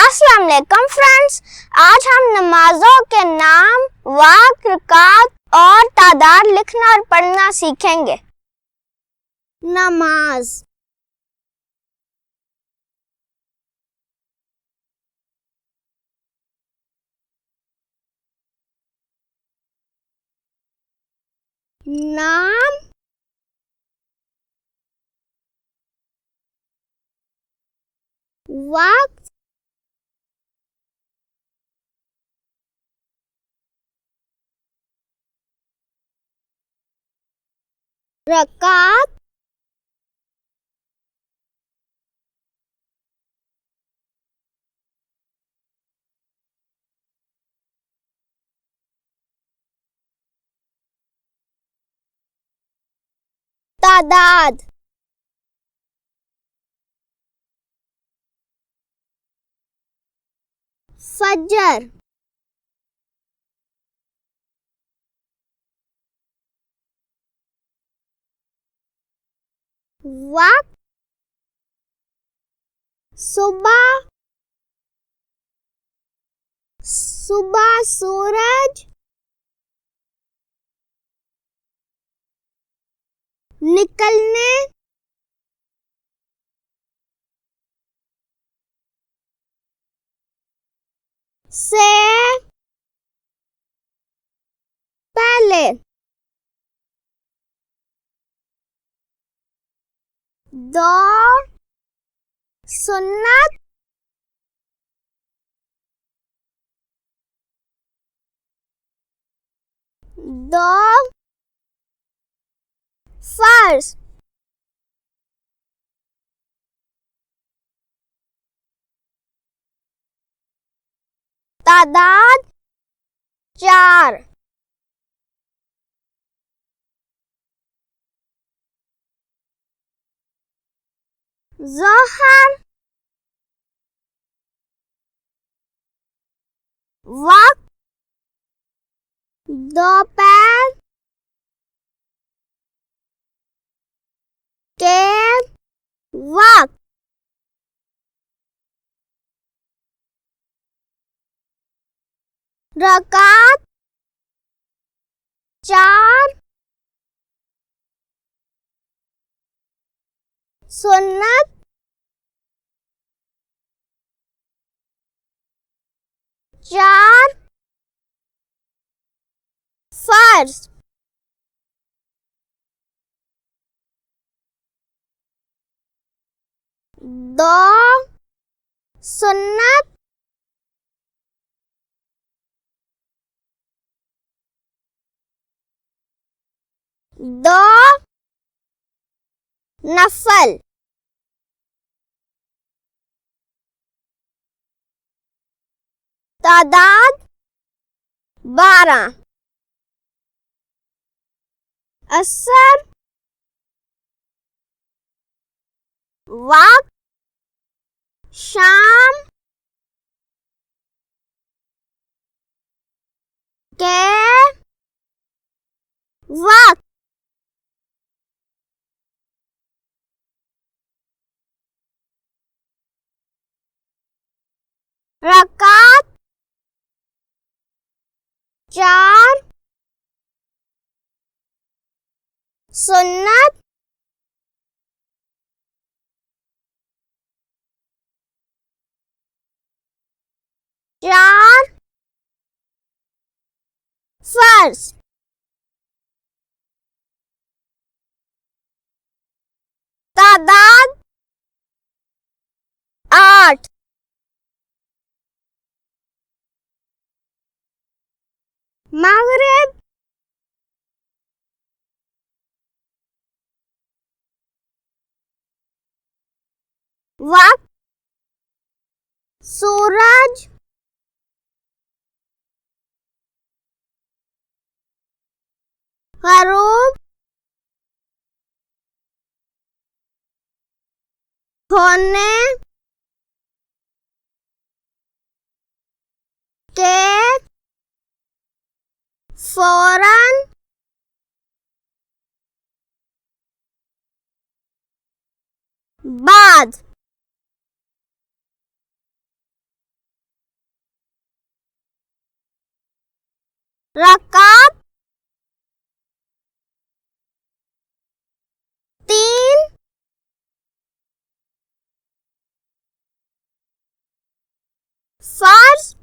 अस्सलाम वालेकुम फ्रेंड्स, आज हम नमाजों के नाम, वक्त, रकात और तादाद लिखना और पढ़ना सीखेंगे। नमाज, नाम, वक्त, रकात, तादाद, फजर, वक्त, सुबह, सुबह सूरज, निकलने, से पहले, दो, सुन्नत, दो, फर्ज, तादाद, चार, ज़ोहर, वक्त, दोपहर के वक्त, रकात, चार, सुन्नत, चार, फर्ज, दो, सुन्नत, दो, नफल, तादाद, 12, असर, वक्त, शाम के वक्त, रकात, चार, सुन्नत, चार, फर्ज, तादाद, 8, मगरिब, वक्त, सूरज, गरूब, होने के फौरन, बाद, रकात 3 फर्ज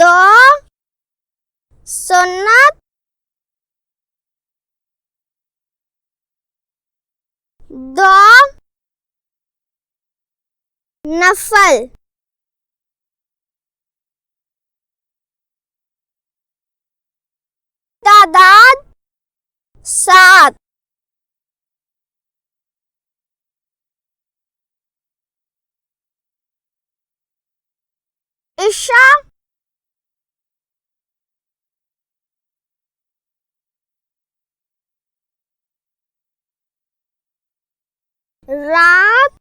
2 सुन्नत 2 नफल। तादाद 7। इशा 7 रात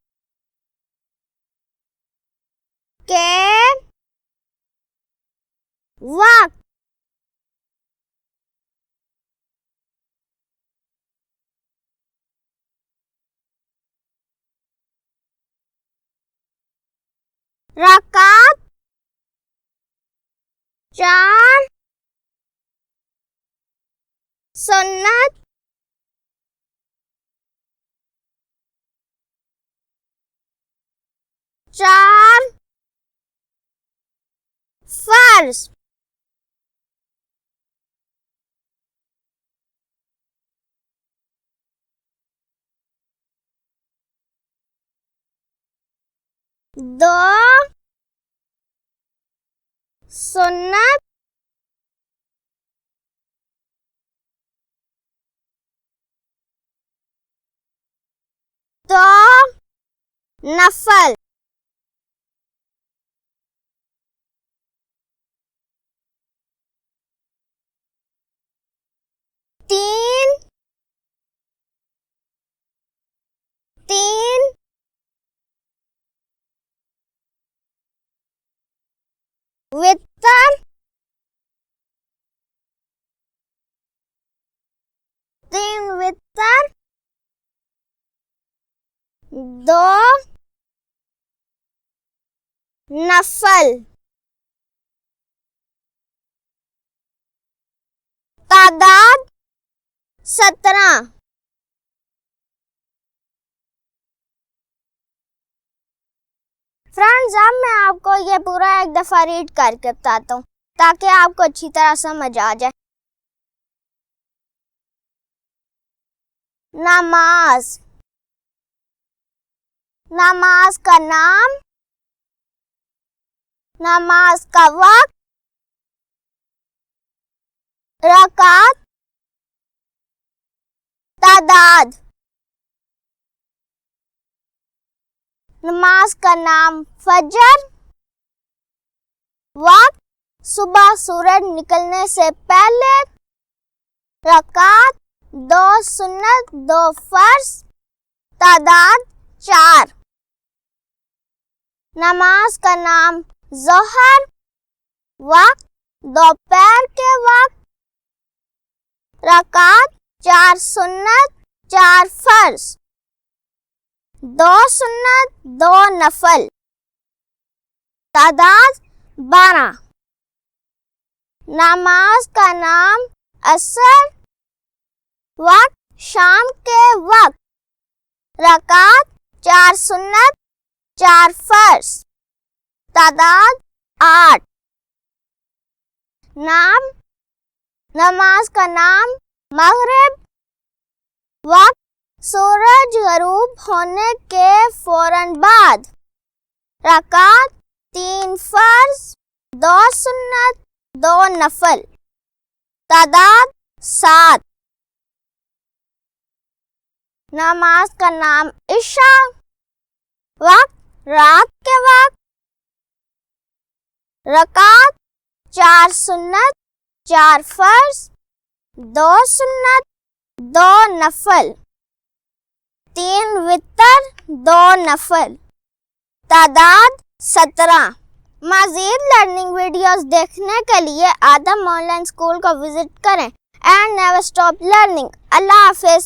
के वक्त। रकात 4 सुन्नत 4 फर्ज। दो सुन्नत 2 नफल। तीन वितर 3 वितर 2 नफल। तादाद 17। फ्रेंड्स, अब मैं आपको ये पूरा एक दफ़ा रीड करके बताता हूँ ताकि आपको अच्छी तरह समझ आ जाए। नमाज, नमाज का नाम, नमाज का वक्त, रकात, तादाद। नमाज का नाम फजर, वक्त सुबह सूरज निकलने से पहले, रकात 2 सुन्नत 2 फर्ज, तादाद 4। नमाज का नाम ज़ोहर, वक्त दोपहर के वक्त, रकात 4 सुन्नत 4 फर्ज, 2 सुन्नत 2 नफल, तादाद 12। नमाज का नाम असर, वक्त शाम के वक्त, रकात 4 सुन्नत 4 फर्ज, तादाद 8। नाम, नमाज का नाम मगरिब, वक्त सूरज गरूब होने के फौरन बाद, रकात 3 फर्ज 2 सुन्नत 2 नफल, तादाद 7। नमाज का नाम इशा, वक्त रात के वक्त, रकात 4 सुन्नत 4 फर्ज 2 सुन्नत 2 नफल, 3 वितर 2 नफल, तादाद 17। मज़ीद लर्निंग वीडियोस देखने के लिए आदम ऑनलाइन स्कूल को विजिट करें एंड नेवर स्टॉप लर्निंग। अल्लाह हाफिज़।